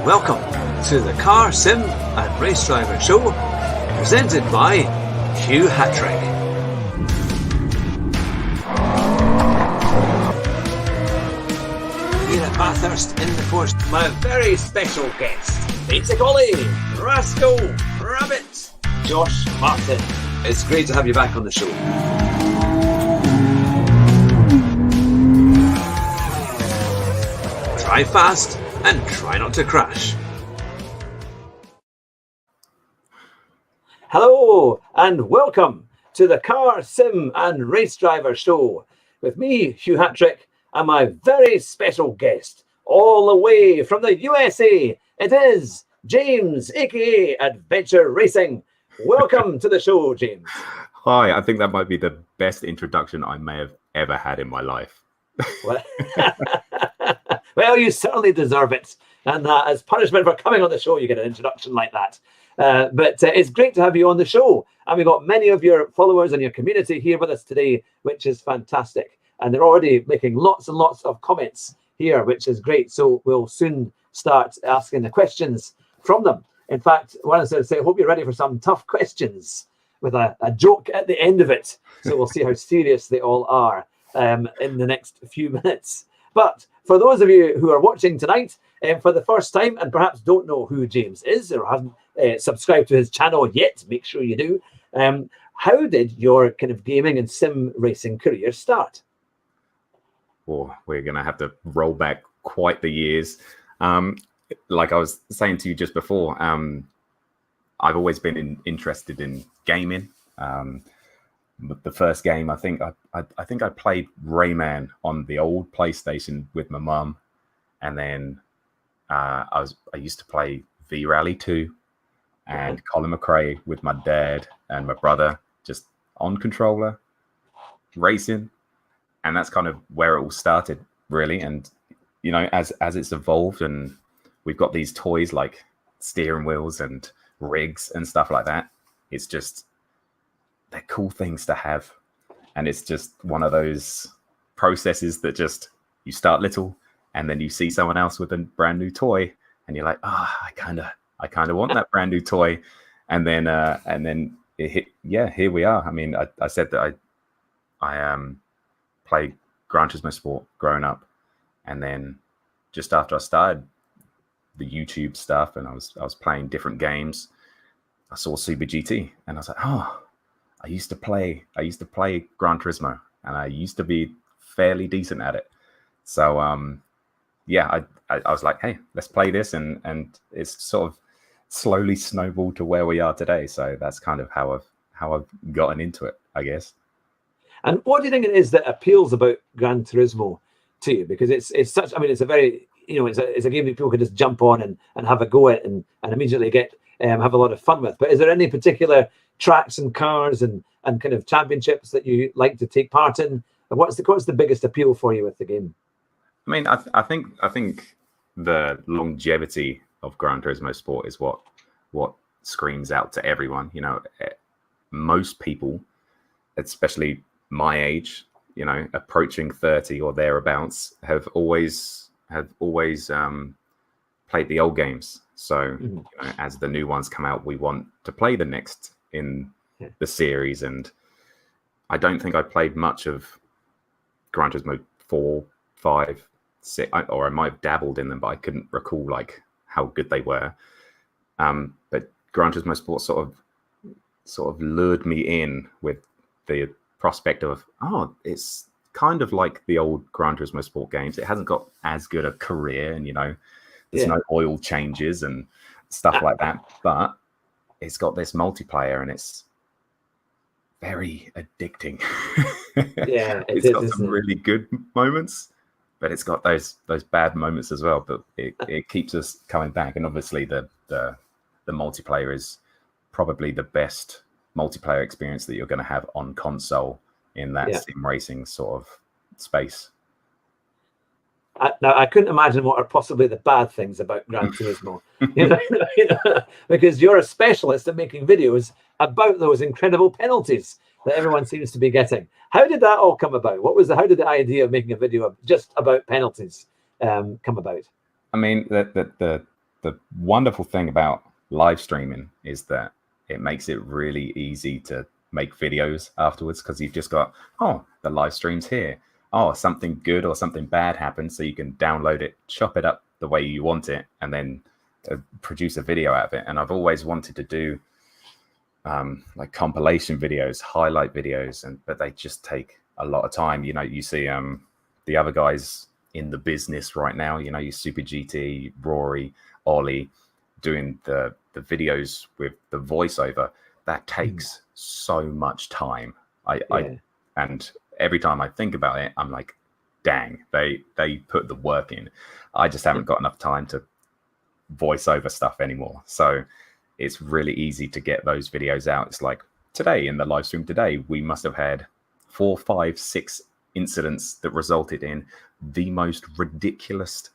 Welcome to the Car Sim and Race Driver Show, presented by Hugh Hattrick. Here at Bathurst in the Forest, my very special guest, Peter Colley, Rascal, Rabbit, Josh Martin. It's great to have you back on the show. Drive fast and try not to crash. Hello and welcome to the Car Sim and Race Driver Show with me, Hugh Hattrick, and my very special guest, all the way from the USA. It is James, aka Adventure Racing. Welcome to the show, James. Hi, I think that might be the best introduction I may have ever had in my life. Well, you certainly deserve it. And as punishment for coming on the show, you get an introduction like that. But it's great to have you on the show. And we've got many of your followers and your community here with us today, which is fantastic. And they're already making lots and lots of comments here, which is great. So we'll soon start asking the questions from them. In fact, I want to say, I hope you're ready for some tough questions with a joke at the end of it. So we'll see how serious they all are in the next few minutes. But for those of you who are watching tonight for the first time and perhaps don't know who James is or haven't subscribed to his channel yet, make sure you do. How did your kind of gaming and sim racing career start? Well, we're going to have to roll back quite the years. Like I was saying to you just before, I've always been interested in gaming. The first game, I think I played Rayman on the old PlayStation with my mum, and then I used to play V-Rally 2 and Colin McRae with my dad and my brother, just on controller racing, and that's kind of where it all started, really. And you know, as it's evolved, and we've got these toys like steering wheels and rigs and stuff like that. It's just they're cool things to have, and it's just one of those processes that just you start little, and then you see someone else with a brand new toy, and you're like, I kind of want that brand new toy, and then it hit. Yeah, here we are. I mean, I said that I played Gran Turismo Sport growing up, and then just after I started the YouTube stuff, and I was playing different games, I saw Super GT, and I was like, I used to play Gran Turismo, and I used to be fairly decent at it. So I was like, hey, let's play this, and it's sort of slowly snowballed to where we are today. So that's kind of how I've gotten into it, I guess. And what do you think it is that appeals about Gran Turismo to you? Because it's such, I mean, it's a very, it's a game that people can just jump on and have a go at and immediately get have a lot of fun with. But is there any particular tracks and cars and kind of championships that you like to take part in? And what's the biggest appeal for you with the game? I mean, I think the longevity of Gran Turismo Sport is what screams out to everyone. You know, most people, especially my age, approaching 30 or thereabouts, have always played the old games. So as the new ones come out, we want to play the next in the series. And I don't think I played much of Gran Turismo 4, 5, 6, or I might have dabbled in them, but I couldn't recall like how good they were. But Gran Turismo Sport sort of lured me in with the prospect of, it's kind of like the old Gran Turismo Sport games. It hasn't got as good a career, and there's no oil changes and stuff like that, but it's got this multiplayer, and it's very addicting. Yeah, it's got some really good moments, but it's got those bad moments as well. But it keeps us coming back, and obviously the multiplayer is probably the best multiplayer experience that you're going to have on console in that sim racing sort of space. Now, I couldn't imagine what are possibly the bad things about Gran Turismo, because you're a specialist at making videos about those incredible penalties that everyone seems to be getting. How did that all come about? How did the idea of making a video just about penalties come about? I mean, the the wonderful thing about live streaming is that it makes it really easy to make videos afterwards, because you've just got, oh, the live stream's here. Oh, something good or something bad happened, so you can download it, chop it up the way you want it, and then produce a video out of it. And I've always wanted to do like compilation videos, highlight videos, but they just take a lot of time. You know, you see the other guys in the business right now, you know, you Super GT, Rory, Ollie, doing the videos with the voiceover. That takes so much time. And every time I think about it, I'm like, dang, they put the work in. I just haven't got enough time to voice over stuff anymore. So it's really easy to get those videos out. It's like today, in the live stream today, we must have had 4, 5, 6 incidents that resulted in the most ridiculous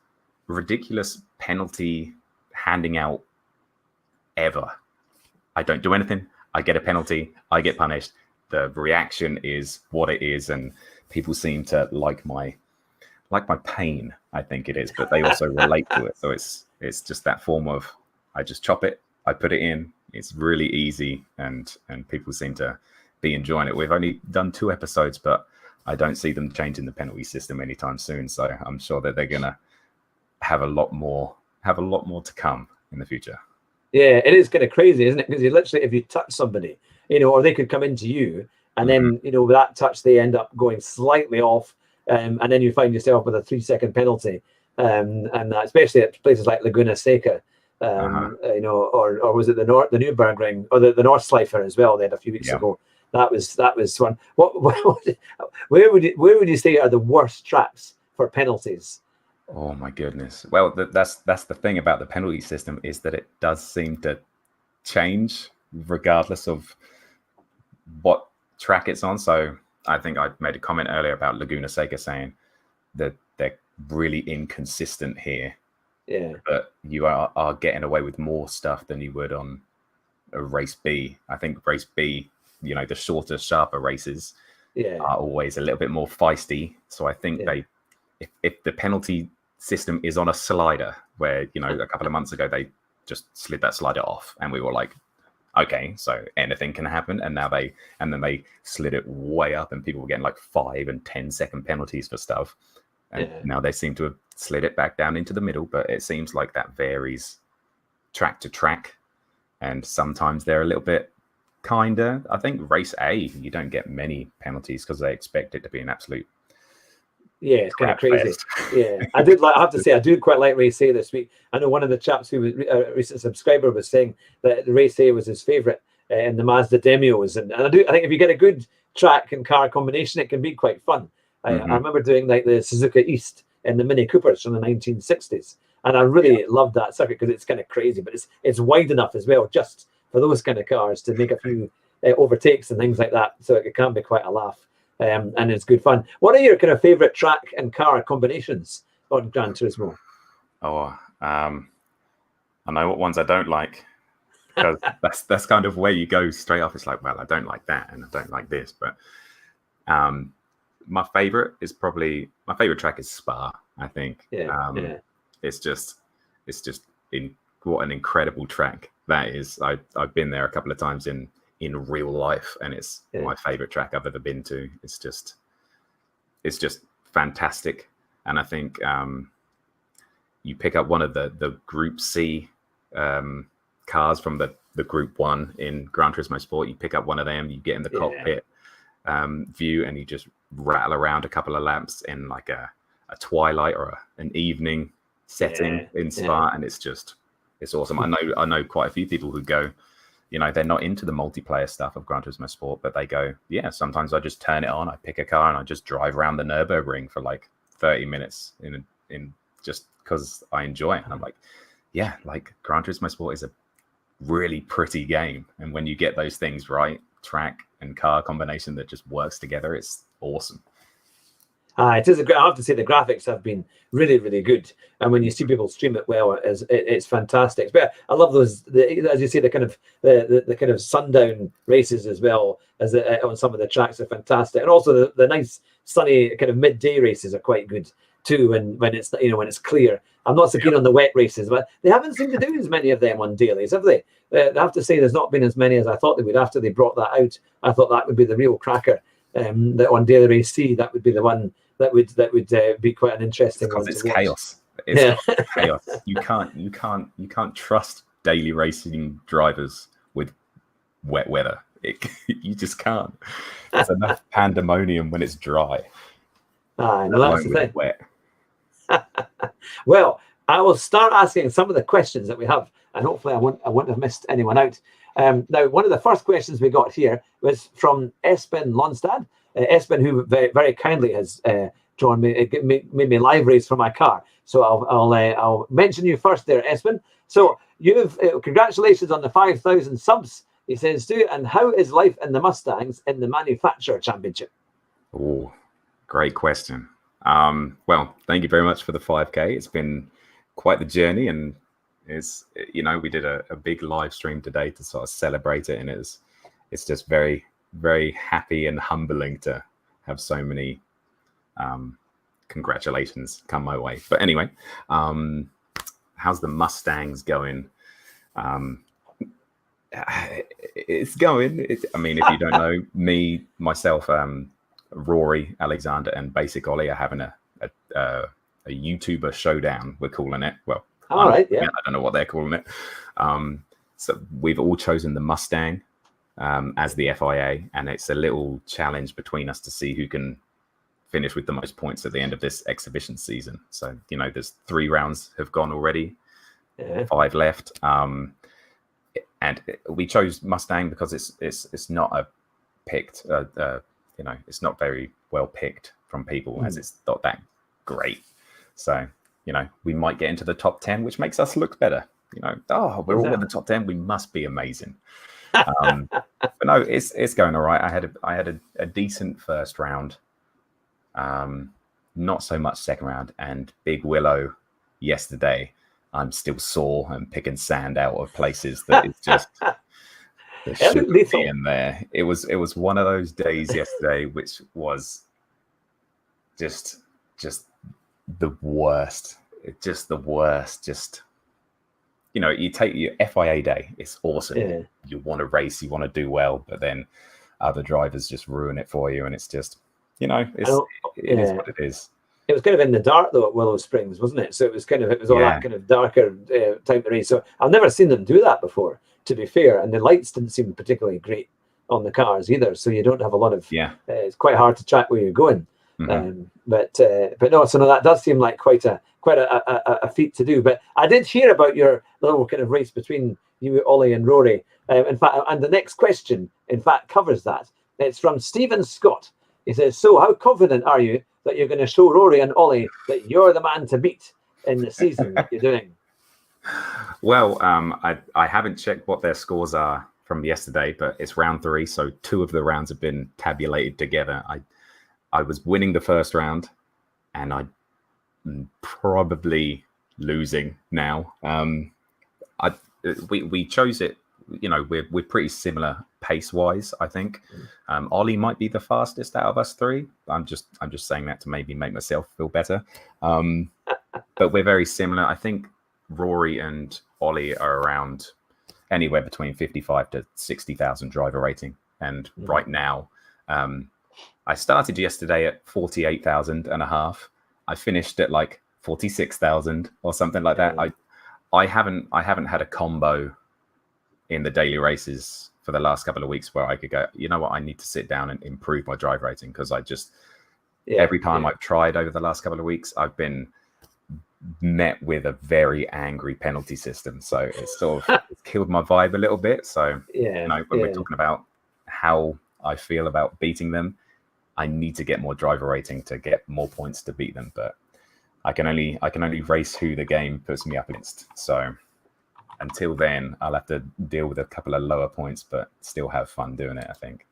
penalty handing out ever. I don't do anything. I get a penalty. I get punished. The reaction is what it is, and people seem to like my pain, I think it is, but they also relate to it. So it's just that form of, I just chop it, I put it in. It's really easy, and people seem to be enjoying it. We've only done 2 episodes, but I don't see them changing the penalty system anytime soon. So I'm sure that they're gonna have a lot more to come in the future. Yeah, it is kind of crazy, isn't it? Because you literally, if you touch somebody, you know, or they could come into you, and then, you know, with that touch, they end up going slightly off, and then you find yourself with a 3-second penalty, and especially at places like Laguna Seca, you know, or was it the Nürburgring, or the Nordschleife as well? They had a few weeks ago. That was one. Where would you say are the worst tracks for penalties? Oh my goodness. Well, that's the thing about the penalty system, is that it does seem to change regardless of what track it's on. So I think I made a comment earlier about Laguna Seca, saying that they're really inconsistent here. Yeah. But you are getting away with more stuff than you would on a race B. I think race B, you know, the shorter, sharper races are always a little bit more feisty. So I think if the penalty system is on a slider, where, you know, a couple of months ago they just slid that slider off, and we were like, okay, so anything can happen. And then they slid it way up, and people were getting like 5 and 10 second penalties for stuff. And now they seem to have slid it back down into the middle, but it seems like that varies track to track. And sometimes they're a little bit kinder. I think race A, you don't get many penalties because they expect it to be an absolute it's kind of crazy. I have to say, I do quite like race A this week. I know one of the chaps who was a recent subscriber was saying that race A was his favorite in the Mazda Demios, and I think if you get a good track and car combination, it can be quite fun. I remember doing like the Suzuka East and the Mini Coopers from the 1960s, and I really loved that circuit because it's kind of crazy, but it's wide enough as well, just for those kind of cars to make a few overtakes and things like that. So it can be quite a laugh. And it's good fun. What are your kind of favorite track and car combinations on Gran Turismo? I know what ones I don't like, because that's kind of where you go straight off. It's like, well, I don't like that, and I don't like this. But my favorite track is Spa. I think it's just what an incredible track that is. I've been there a couple of times in real life, and it's my favorite track I've ever been to. It's just fantastic. And I think you pick up one of the Group C cars from the Group 1 in Gran Turismo Sport. You pick up one of them, you get in the cockpit view, and you just rattle around a couple of laps in like a twilight or an evening setting in Spa, and it's awesome. I know quite a few people who go, you know, they're not into the multiplayer stuff of Gran Turismo Sport, but they go, sometimes I just turn it on, I pick a car, and I just drive around the Nürburgring for like 30 minutes in just because I enjoy it. And I'm like, like Gran Turismo Sport is a really pretty game. And when you get those things right, track and car combination that just works together, it's awesome. It is I have to say the graphics have been really, really good, and when you see people stream it well, it's fantastic. But I love those, as you say, the kind of sundown races as well as on some of the tracks are fantastic, and also the nice sunny kind of midday races are quite good too, when it's when it's clear. I'm not so keen on the wet races, but they haven't seemed to do as many of them on dailies, have they? I have to say, there's not been as many as I thought they would. After they brought that out, I thought that would be the real cracker. That on Daily Race C, that would be the one that would be quite an interesting one. Because it's chaos. It's chaos. You can't trust daily racing drivers with wet weather. You just can't. There's enough pandemonium when it's dry. No, that's the thing. Wet. Well, I will start asking some of the questions that we have, and hopefully I won't have missed anyone out. Now, one of the first questions we got here was from Espen Lonstad. Espen, who very, very kindly has drawn me, made me live race for my car. So I'll mention you first there, Espen. So you've congratulations on the 5,000 subs. He says too. And how is life in the Mustangs in the Manufacturer Championship? Oh, great question. Well, thank you very much for the 5K. It's been quite the journey, and it's we did a big live stream today to sort of celebrate it, and it's just very, very happy and humbling to have so many congratulations come my way. But anyway, how's the Mustangs going? It's going. I mean, if you don't know me, myself, Rory, Alexander, and Basic Ollie are having a YouTuber showdown, we're calling it. Well, all right, yeah. I don't know what they're calling it. So we've all chosen the Mustang as the FIA, and it's a little challenge between us to see who can finish with the most points at the end of this exhibition season. So, there's 3 rounds have gone already, 5 left. And we chose Mustang because it's not a picked, it's not very well picked from people, as it's not that great. So, we might get into the top 10, which makes us look better. We're all in the top 10. We must be amazing. But no, it's going all right. I had a decent first round. Not so much second round, and Big Willow yesterday. I'm still sore and picking sand out of places that is just there shouldn't be in there. It was one of those days yesterday, which was just the worst. Just the worst. Just you take your FIA day. It's awesome. Yeah. You want to race, you want to do well, but then other drivers just ruin it for you, and it's just it is what it is. It was kind of in the dark though at Willow Springs, wasn't it? So it was all that kind of darker time to race. So I've never seen them do that before, to be fair. And the lights didn't seem particularly great on the cars either. So you don't have a lot of. It's quite hard to track where you're going. Mm-hmm. But no. So no, that does seem like quite a feat to do. But I did hear about your little kind of race between you, Ollie, and Rory. In fact, and the next question, in fact, covers that. It's from Stephen Scott. He says, "So, how confident are you that you're going to show Rory and Ollie that you're the man to beat in the season that you're doing?" Well, I haven't checked what their scores are from yesterday, but it's round 3, so 2 of the rounds have been tabulated together. I was winning the first round, and I'm probably losing now. We chose it. We're pretty similar pace-wise, I think. Ollie might be the fastest out of us 3. I'm just saying that to maybe make myself feel better. But we're very similar. I think Rory and Ollie are around anywhere between 55 to 60,000 driver rating. And right now, I started yesterday at 48,000 and a half. I finished at like 46,000 or something like that. I haven't had a combo in the daily races for the last couple of weeks where I could go, you know what, I need to sit down and improve my drive rating, because I just every time I've tried over the last couple of weeks, I've been met with a very angry penalty system. So it's it's killed my vibe a little bit. So when we're talking about how I feel about beating them, I need to get more driver rating to get more points to beat them. But I can only race who the game puts me up against. So until then, I'll have to deal with a couple of lower points, but still have fun doing it, I think.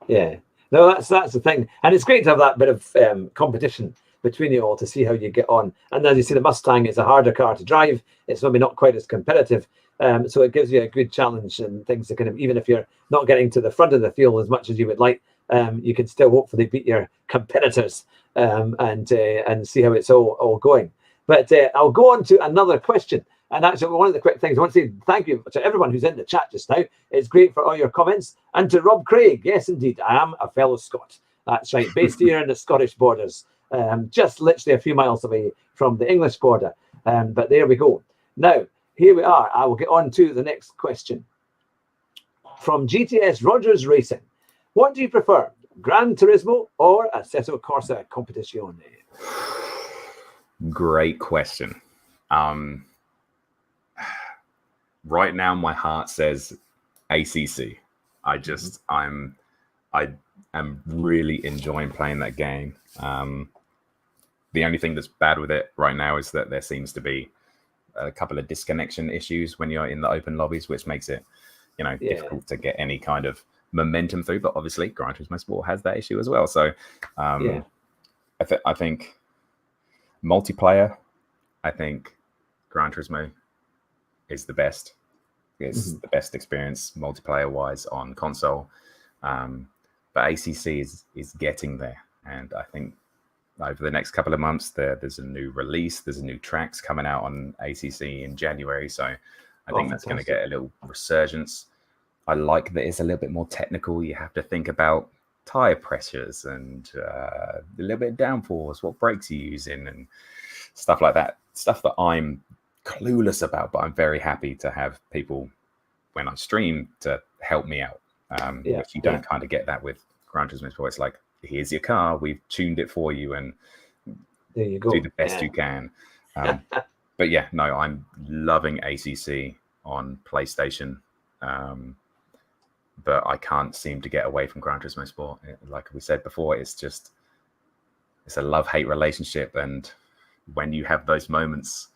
Yeah. No, that's the thing. And it's great to have that bit of competition between you all to see how you get on. And as you see, the Mustang is a harder car to drive. It's maybe not quite as competitive. So it gives you a good challenge and things to kind of, even if you're not getting to the front of the field as much as you would like, you can still hopefully beat your competitors and see how it's all going. But I'll go on to another question. And actually, one of the quick things I want to say thank you to everyone who's in the chat just now. It's great for all your comments. And to Rob Craig, yes, indeed, I am a fellow Scot. That's right, based here in the Scottish borders, just literally a few miles away from the English border. But there we go. Now, here we are. I will get on to the next question. From GTS Rogers Racing, what do you prefer, Gran Turismo or Assetto Corsa Competizione? Great question. Right now, my heart says ACC. I am really enjoying playing that game. The only thing that's bad with it right now is that there seems to be a couple of disconnection issues when you're in the open lobbies, which makes it, difficult to get any kind of momentum through. But obviously, Gran Turismo Sport has that issue as well. So, I think multiplayer, I think Gran Turismo is the best. It's the best experience multiplayer wise on console. But ACC is getting there, and I think over the next couple of months there's a new release, there's a new tracks coming out on ACC in January, so I think that's going to get a little resurgence. I like that it's a little bit more technical. You have to think about tire pressures and a little bit of downforce, what brakes you're using and stuff like that, stuff that I'm clueless about, but I'm very happy to have people when I stream to help me out. Which you don't kind of get that with Gran Turismo Sport. It's like, here's your car, we've tuned it for you, and there you go. Do the best you can. But yeah, no, I'm loving ACC on PlayStation, but I can't seem to get away from Gran Turismo Sport. Like we said before, it's a love-hate relationship, and when you have those moments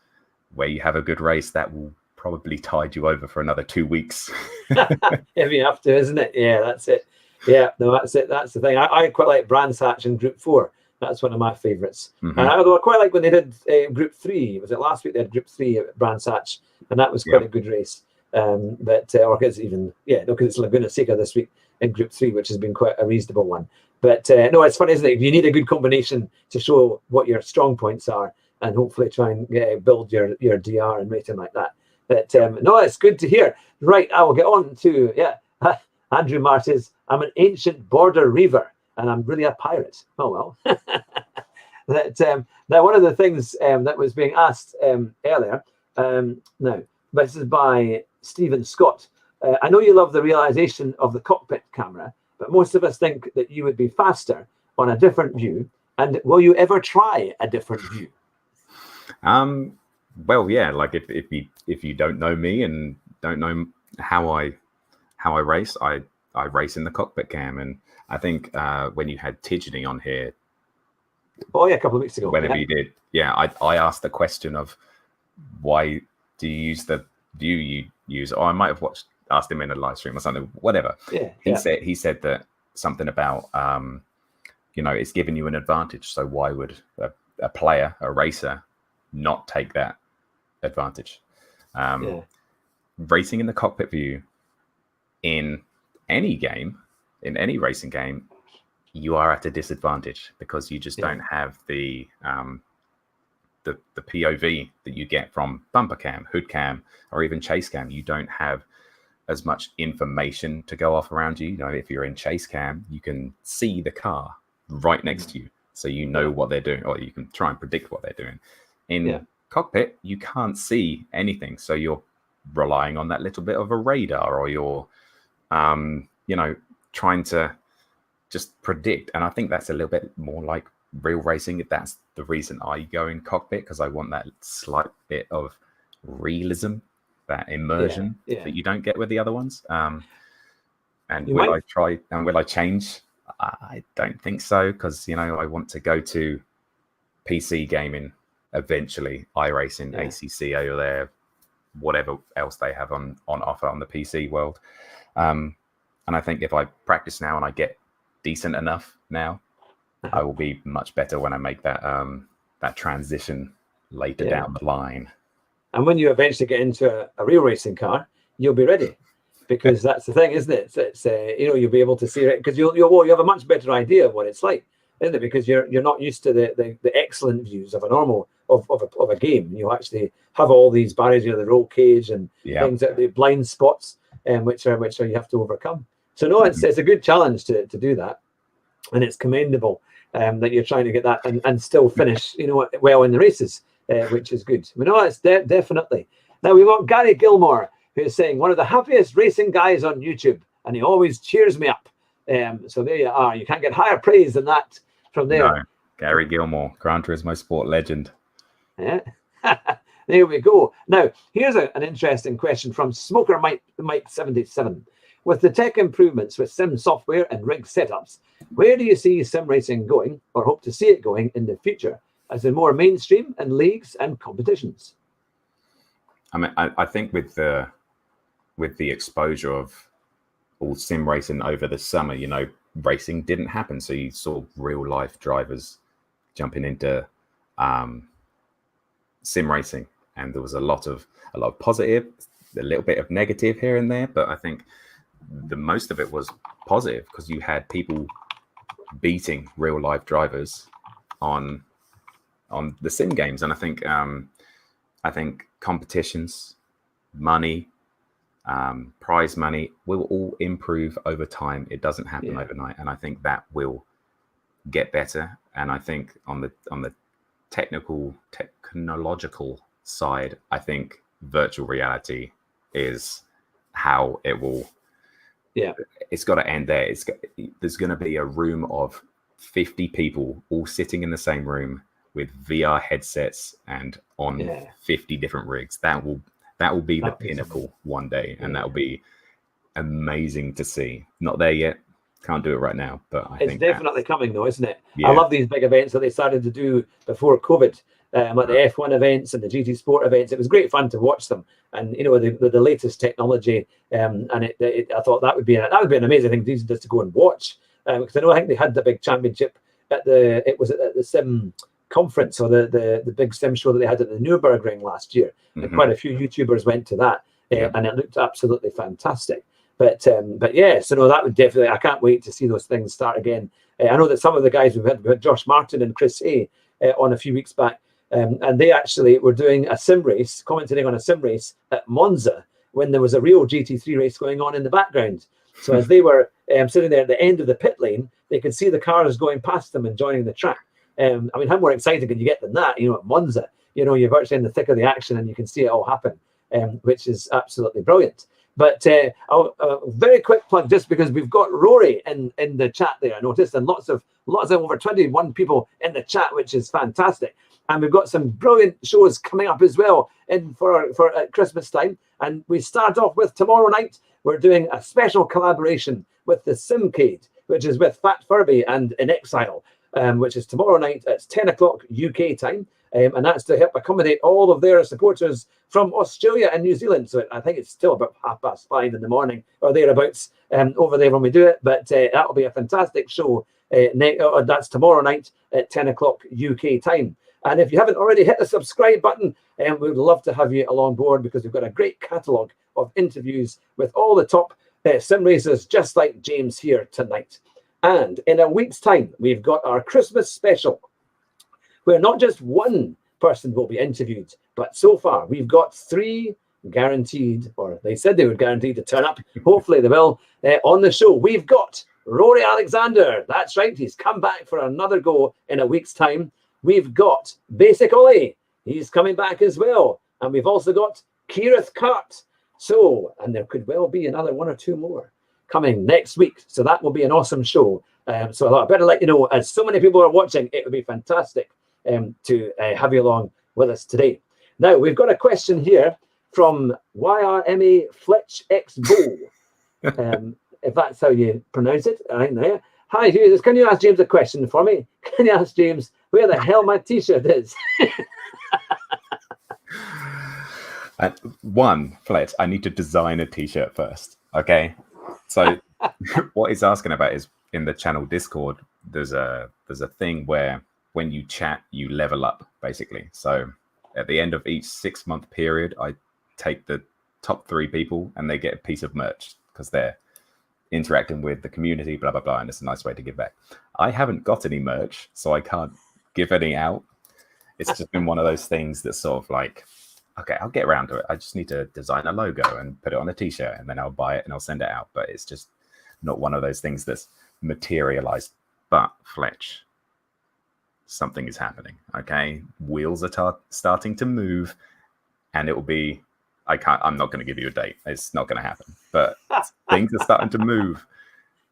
where you have a good race, that will probably tide you over for another 2 weeks. If you have to, isn't it? Yeah, that's it. Yeah, no, that's it. That's the thing. I quite like Brands Hatch in Group 4. That's one of my favourites. And although I quite like when they did Group 3. Was it last week they had Group 3 at Brands Hatch, and that was quite a good race. But or it's even because it's Laguna Seca this week in Group 3, which has been quite a reasonable one. But no, it's funny, isn't it? You need a good combination to show what your strong points are, and hopefully try and build your DR and rating like that. But no, it's good to hear. Right, I will get on to Andrew Martins. I'm an ancient border reaver, and I'm really a pirate. Oh well. Now one of the things that was being asked earlier. Now, this is by Stephen Scott. I know you love the realization of the cockpit camera, but most of us think that you would be faster on a different view. And will you ever try a different view? Well, yeah. Like if you don't know me and don't know how I race, I race in the cockpit cam, and I think when you had Tidgeny on here, a couple of weeks ago, whenever you did, I asked the question of why do you use the view you use, or I might have asked him in a live stream or something, whatever. He said that something about it's giving you an advantage. So why would a player, a racer, not take that advantage? Racing in the cockpit view in any game, in any racing game, you are at a disadvantage because you just don't have the POV that you get from bumper cam, hood cam, or even chase cam. You don't have as much information to go off around you. If you're in chase cam, you can see the car right next to you, so you know what they're doing, or you can try and predict what they're doing. In cockpit, you can't see anything, so you're relying on that little bit of a radar, or you're trying to just predict. And I think that's a little bit more like real racing. That's the reason I go in cockpit, because I want that slight bit of realism, that immersion that you don't get with the other ones. And will I change? I don't think so, because I want to go to PC gaming eventually. iRacing, ACC over there, whatever else they have on offer on the PC world. And I think if I practice now and I get decent enough now, I will be much better when I make that transition later down the line. And when you eventually get into a real racing car, you'll be ready. because that's the thing, isn't it? It's you'll be able to see it because you have a much better idea of what it's like, isn't it? Because you're not used to the excellent views of a normal of a game. You actually have all these barriers, the roll cage and things, that the blind spots, which you have to overcome. So no, it's a good challenge to do that, and it's commendable that you're trying to get that and still finish well in the races, which is good. It's definitely. Now we've got Gary Gilmore, who's saying one of the happiest racing guys on YouTube, and he always cheers me up. So there you are. You can't get higher praise than that from there. No, Gary Gilmore, Gran Turismo Sport legend. Yeah. There we go. Now, here's an interesting question from Smoker Mike 77. With the tech improvements with sim software and rig setups, where do you see sim racing going, or hope to see it going in the future, as in more mainstream and leagues and competitions? I mean, I think with the exposure of all sim racing over the summer, racing didn't happen, so you saw real life drivers jumping into sim racing, and there was a lot of positive, a little bit of negative here and there, but I think the most of it was positive because you had people beating real life drivers on the sim games. And I think competitions, money, prize money will all improve over time. It doesn't happen overnight, and I think that will get better. And I think on the technological side, I think virtual reality is how it will. Yeah, it's got to end there. There's going to be a room of 50 people all sitting in the same room with VR headsets and on 50 different rigs. That will be the pinnacle one day, and that will be amazing to see. Not there yet. Can't do it right now, but I think it's definitely coming, though, isn't it? Yeah. I love these big events that they started to do before COVID, like the F1 events and the GT Sport events. It was great fun to watch them, and the latest technology. And I thought that would be an amazing thing just to go and watch, because I think they had the big championship at the Sim conference, or the big sim show that they had at the Nürburgring last year. And quite a few YouTubers went to that, and it looked absolutely fantastic. But yeah, so no, that would definitely. I can't wait to see those things start again. I know that some of the guys we had Josh Martin and Chris Hay on a few weeks back, and they actually were doing a sim race, commentating on a sim race at Monza when there was a real GT3 race going on in the background. So as they were sitting there at the end of the pit lane, they could see the cars going past them and joining the track. I mean, how more exciting can you get than that? At Monza, you're virtually in the thick of the action and you can see it all happen, which is absolutely brilliant. But a very quick plug, just because we've got Rory in the chat there, I noticed, and lots of over 21 people in the chat, which is fantastic. And we've got some brilliant shows coming up as well for at Christmas time. And we start off with tomorrow night. We're doing a special collaboration with the Simcade, which is with Fat Furby and In Exile, which is tomorrow night at 10 o'clock UK time. And that's to help accommodate all of their supporters from Australia and New Zealand. So I think it's still about 5:30 in the morning or thereabouts over there when we do it. But that'll be a fantastic show. That's tomorrow night at 10 o'clock UK time. And if you haven't already hit the subscribe button, we would love to have you along board, because we've got a great catalogue of interviews with all the top sim racers, just like James here tonight. And in a week's time, we've got our Christmas special, where not just one person will be interviewed, but so far we've got 3 guaranteed, or they said they were guaranteed to turn up. Hopefully they will on the show. We've got Rory Alexander. That's right. He's come back for another go in a week's time. We've got Basic Ollie. He's coming back as well. And we've also got Keirith Cart. So, and there could well be another 1 or 2 more coming next week. So that will be an awesome show. So I thought I better let you know, as so many people are watching, it would be fantastic to have you along with us today. Now, we've got a question here from YRMA Fletch X Bull, if that's how you pronounce it. Right there. Hi, Jesus. Can you ask James a question for me? Can you ask James where the hell my t-shirt is? Fletch, I need to design a t-shirt first. Okay. So what he's asking about is, in the channel Discord, there's a thing where when you chat, you level up, basically. So at the end of each 6-month period, I take the top 3 people and they get a piece of merch. because they're interacting with the community, blah blah blah, and it's a nice way to give back. I haven't got any merch, so I can't give any out. It's just been one of those things that's sort of like, okay, I'll get around to it. I just need to design a logo and put it on a t-shirt, and then I'll buy it and I'll send it out. But it's just not one of those things that's materialized. But Fletch, something is happening. Okay, wheels are starting to move, and it will be. I'm not going to give you a date. It's not going to happen. But things are starting to move.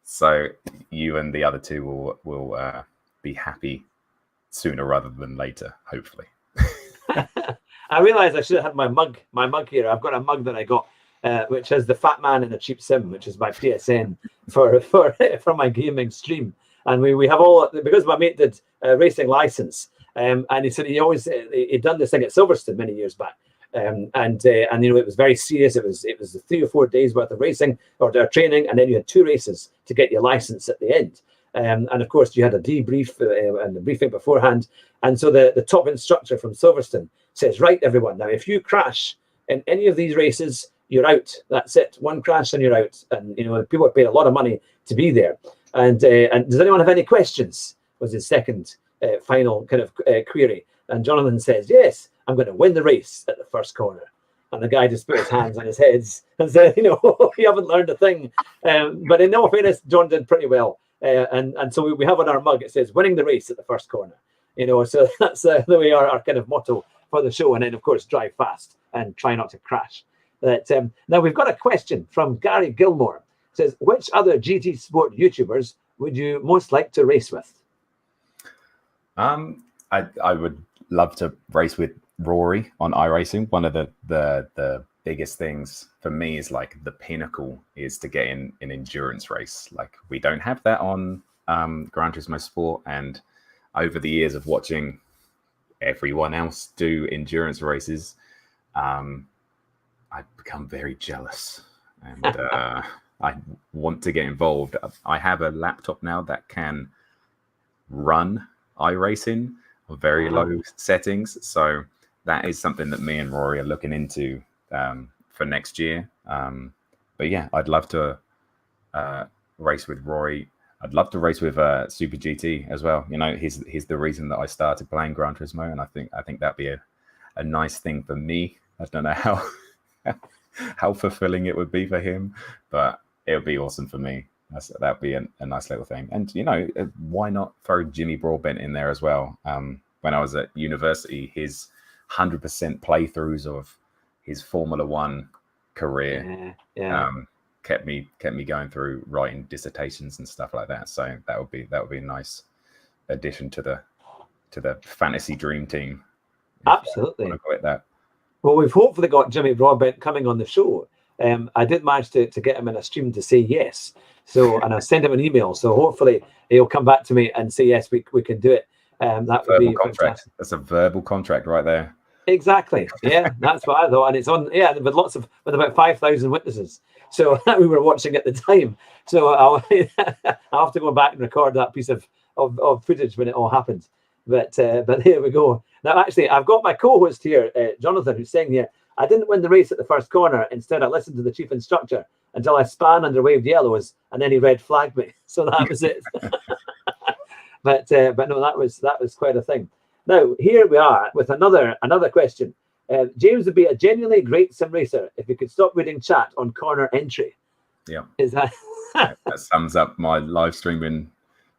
So you and the other two will be happy sooner rather than later, hopefully. I realised I should have had my mug here. I've got a mug that I got, which has the Fat Man in a Cheap Sim, which is my PSN for my gaming stream. And we have all, because my mate did a racing license, and he said he'd done this thing at Silverstone many years back. And you know, it was very serious. It was 3 or 4 days worth of racing or training, and then you had 2 races to get your license at the end. And of course, you had a debrief and a briefing beforehand. And so the top instructor from Silverstone says, right, everyone, now if you crash in any of these races, you're out. That's it. One crash and you're out. And you know, people paid a lot of money to be there. And does anyone have any questions? Was his second final kind of query. And Jonathan says, yes, I'm going to win the race at the first corner. And the guy just put his hands on his heads and said, you know, you haven't learned a thing. But in all fairness, John did pretty well. And so we have on our mug, it says, winning the race at the first corner. You know, so that's the way our kind of motto for the show. And then, of course, drive fast and try not to crash. Now, we've got a question from Gary Gilmore. It says, which other GT Sport YouTubers would you most like to race with? I would love to race with Rory on iRacing. One of the biggest things for me is like the pinnacle is to get in an endurance race. Like we don't have that on Gran Turismo Sport, and over the years of watching everyone else do endurance races, I've become very jealous, and I want to get involved. I have a laptop now that can run iRacing of very low settings, so that is something that me and Rory are looking into for next year. But yeah, I'd love to race with Rory. I'd love to race with Super GT as well. You know, he's the reason that I started playing Gran Turismo, and I think that'd be a nice thing for me. I don't know how fulfilling it would be for him, but it would be awesome for me. That'd be a nice little thing. And you know, why not throw Jimmy Broadbent in there as well? When I was at university, his 100% playthroughs of his Formula One career kept me going through writing dissertations and stuff like that. So that would be a nice addition to the fantasy dream team. Absolutely. That. Well, we've hopefully got Jimmy Broadbent coming on the show. I did manage to get him in a stream to say yes. So, and I sent him an email. So hopefully he'll come back to me and say yes, we can do it. That would be fantastic. That's a verbal contract right there. Exactly. Yeah, that's what I thought. And it's on, with about 5,000 witnesses. So we were watching at the time. So I'll have to go back and record that piece of footage when it all happened. But here we go. Now, actually, I've got my co-host here, Jonathan, who's saying here, I didn't win the race at the first corner. Instead, I listened to the chief instructor until I span under waved yellows, and then he red flagged me. So that was it. But no, that was quite a thing. Now, here we are with another question. James would be a genuinely great sim racer if he could stop reading chat on corner entry. Yeah. Is that... that sums up my live streaming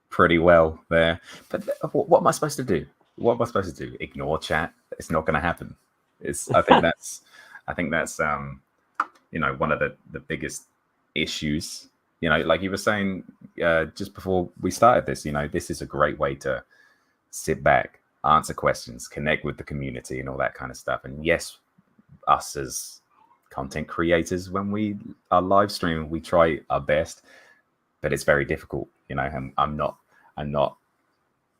pretty well there. But what am I supposed to do? What am I supposed to do? Ignore chat? It's not going to happen. I think that's you know, one of the biggest issues. You know, like you were saying just before we started this, you know, this is a great way to sit back, answer questions, connect with the community and all that kind of stuff. And yes, us as content creators, when we are live streaming, we try our best, but it's very difficult, you know, and I'm not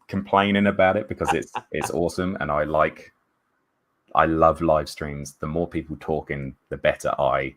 complaining about it because it's awesome. And I love live streams. The more people talking, the better I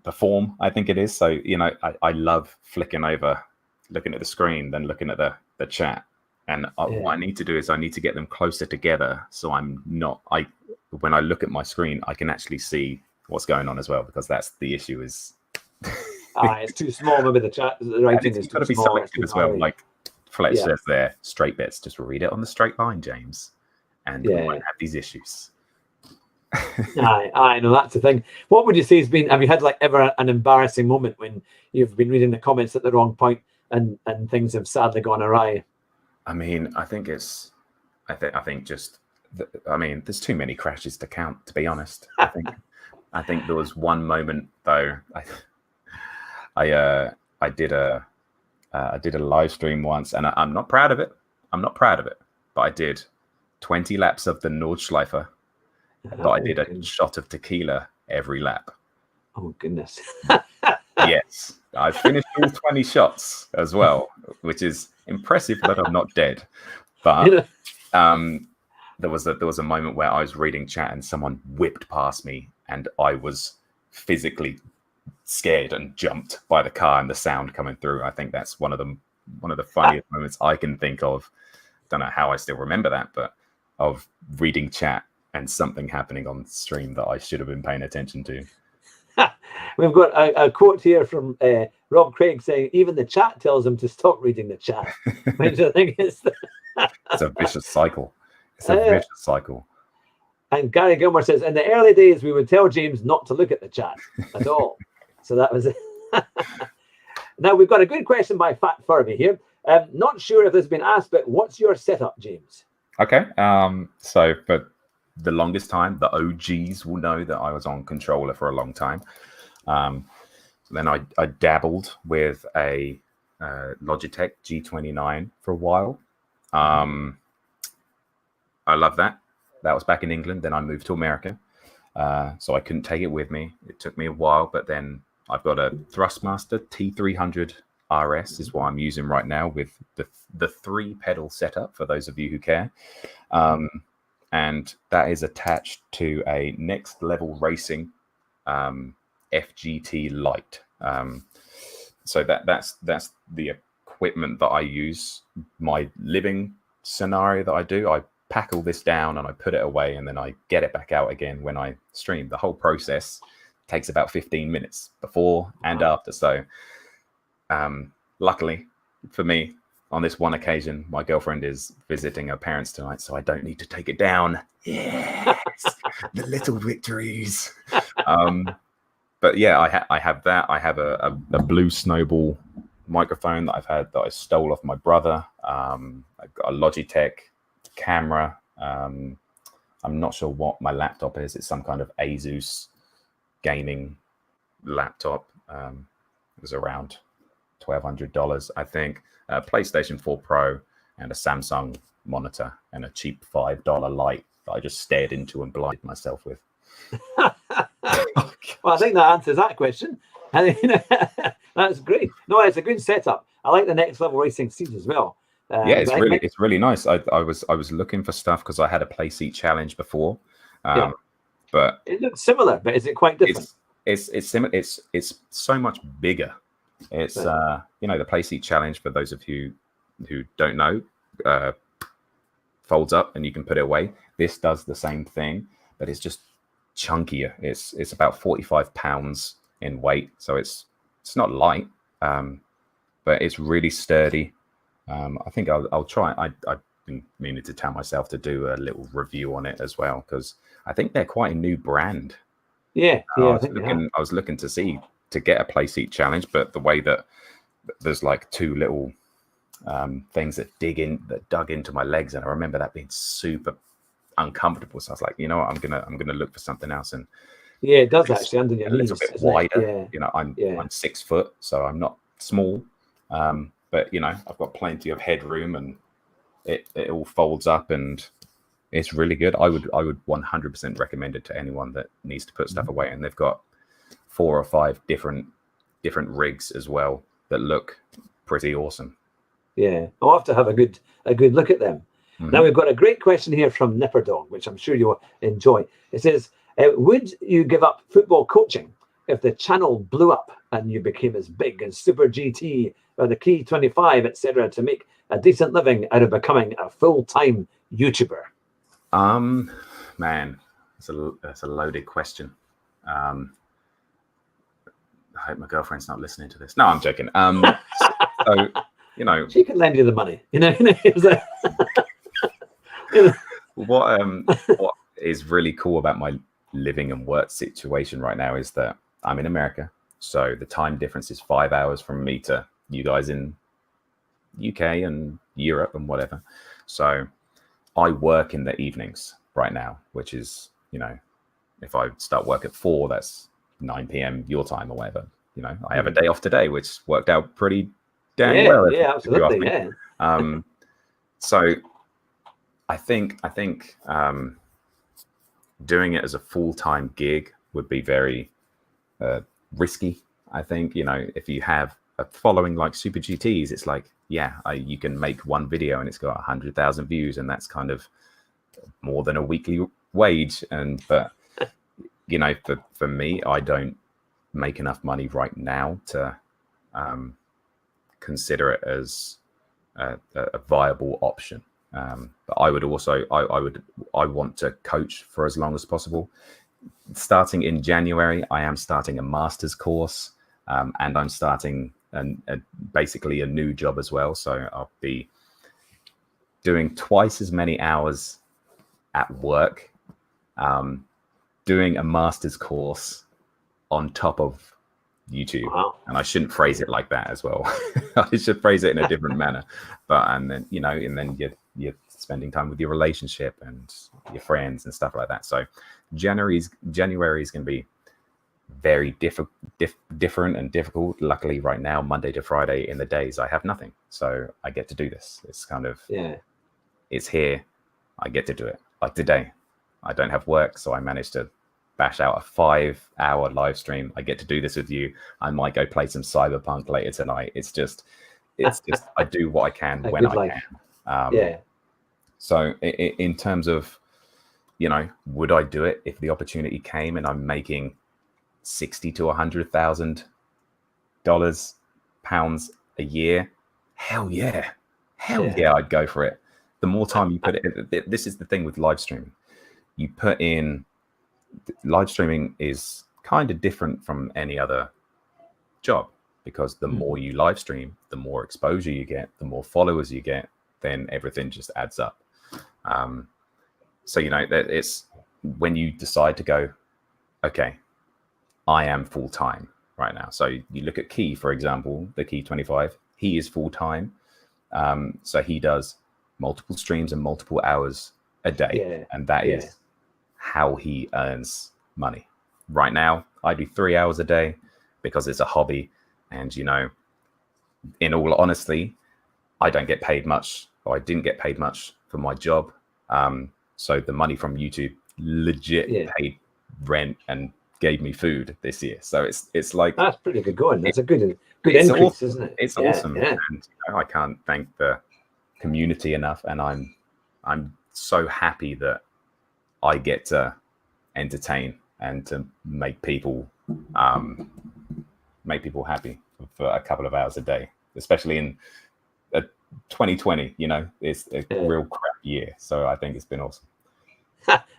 perform, I think it is. So, you know, I love flicking over, looking at the screen, then looking at the chat. And what I need to do is I need to get them closer together. So when I look at my screen, I can actually see what's going on as well, because that's the issue is It's too small. Maybe the chat, the writing is It's got too to be small. It's selective too as well. high. Like Fletch Yeah. says there, straight bits. Just read it on the straight line, James, and we Yeah. won't have these issues. I know that's the thing. What would you say has been? Have you had like ever an embarrassing moment when you've been reading the comments at the wrong point and things have sadly gone awry? I mean, I think it's. I think just. I mean, there's too many crashes to count. To be honest, I think there was one moment though. I did a live stream once, and I'm not proud of it. But I did 20 laps of the Nordschleife. But I did a shot of tequila every lap. Oh goodness! Yes, I finished all 20 shots as well, which is impressive that I'm not dead. But there was a moment where I was reading chat and someone whipped past me, and I was physically scared and jumped by the car and the sound coming through. I think that's one of the funniest moments I can think of. Don't know how I still remember that, but of reading chat and something happening on stream that I should have been paying attention to. We've got a quote here from Rob Craig saying, even the chat tells him to stop reading the chat. Which I think is it's a vicious cycle. It's a vicious cycle. And Gary Gilmore says, in the early days, we would tell James not to look at the chat at all. So that was it. Now, we've got a good question by Fat Furby here. Not sure if this has been asked, but what's your setup, James? Okay. So for the longest time, the OGs will know that I was on controller for a long time. Then I dabbled with a Logitech G29 for a while. I love that. That was back in England. Then I moved to America. So I couldn't take it with me. It took me a while, but then I've got a Thrustmaster T300 RS is what I'm using right now with the 3-pedal setup for those of you who care. And that is attached to a Next Level Racing FGT Lite. So that's the equipment that I use. My living scenario that I do, I pack all this down and I put it away, and then I get it back out again when I stream. The whole process takes about 15 minutes before and after. So luckily for me, on this one occasion, my girlfriend is visiting her parents tonight, so I don't need to take it down. Yes, the little victories. But yeah, I have that. I have a Blue Snowball microphone that I stole off my brother. I've got a Logitech camera. I'm not sure what my laptop is. It's some kind of Asus gaming laptop. It was around $1,200, I think. PlayStation 4 Pro and a Samsung monitor and a cheap $5 light that I just stared into and blinded myself with. Well, I think that answers that question. That's great. No, it's a good setup. I like the Next Level Racing seat as well. Yeah, it's really nice. I was looking for stuff because I had a play seat challenge before, but it looks similar. But is it quite different? It's similar. It's so much bigger. It's the play seat challenge, for those of you who don't know, folds up and you can put it away. This does the same thing, but it's just chunkier. It's about 45 pounds in weight, so it's not light, but it's really sturdy. I think I'll try. I've been meaning to tell myself to do a little review on it as well, because I think they're quite a new brand. I was looking to get a play seat challenge, but the way that there's like two little things that dug into my legs, and I remember that being super uncomfortable. So I was like, you know what, I'm gonna look for something else. And it does actually under your knees. A little bit wider. I'm 6 foot, so I'm not small. But I've got plenty of headroom, and it all folds up, and it's really good. I would 100% recommend it to anyone that needs to put stuff away. And they've got 4 or 5 different rigs as well that look pretty awesome. Yeah, I'll have to have a good look at them. Mm-hmm. Now we've got a great question here from Nipperdog, which I'm sure you'll enjoy. It says, would you give up football coaching if the channel blew up and you became as big as Super GT or the Key 25, etc., to make a decent living out of becoming a full-time YouTuber? Man, that's a loaded question. hope my girlfriend's not listening to this. No, I'm joking. So, you know, she can lend you the money. It's like, what is really cool about my living and work situation right now is that I'm in America. So the time difference is 5 hours from me to you guys in UK and Europe and whatever. So I work in the evenings right now, which is, if I start work at 4, that's 9 p.m. your time or whatever. I have a day off today, which worked out pretty dang well. Yeah, absolutely. Yeah. So I think doing it as a full-time gig would be very risky. I think, if you have a following like Super GTs, it's like, you can make one video and it's got 100,000 views, and that's kind of more than a weekly wage. But for me, I don't make enough money right now to consider it as a viable option. But I would also, I want to coach for as long as possible. Starting in January, I am starting a master's course, and I'm starting basically a new job as well. So I'll be doing twice as many hours at work, doing a master's course on top of YouTube. Wow. And I shouldn't phrase it like that as well. I should phrase it in a different manner. And then you're spending time with your relationship and your friends and stuff like that. So January is going to be very different and difficult. Luckily right now, Monday to Friday in the days, I have nothing. So I get to do this. It's kind of, it's here. I get to do it. Like today, I don't have work. So I managed to bash out a 5-hour live stream. I get to do this with you. I might go play some Cyberpunk later tonight. It's just I do what I can when I can. So in terms of, would I do it if the opportunity came and I'm making $60,000 to $100,000 pounds a year? Hell yeah, I'd go for it. The more time you put it, this is the thing with live streaming. You put in, live streaming is kind of different from any other job, because the more you live stream, the more exposure you get, the more followers you get, then everything just adds up. So that it's when you decide to go, okay, I am full time right now. So you look at Key, for example, the Key 25. He is full time, so he does multiple streams and multiple hours a day, and that is how he earns money. Right now, I do 3 hours a day because it's a hobby, and in all honesty, I don't get paid much, or I didn't get paid much for my job. So the money from YouTube legit paid rent and gave me food this year. So it's like, that's pretty good going. That's a good increase, awesome. Isn't it? It's awesome, and I can't thank the community enough. And I'm so happy that I get to entertain and to make people happy for a couple of hours a day, especially in 2020. It's a real crap year, so I think it's been awesome.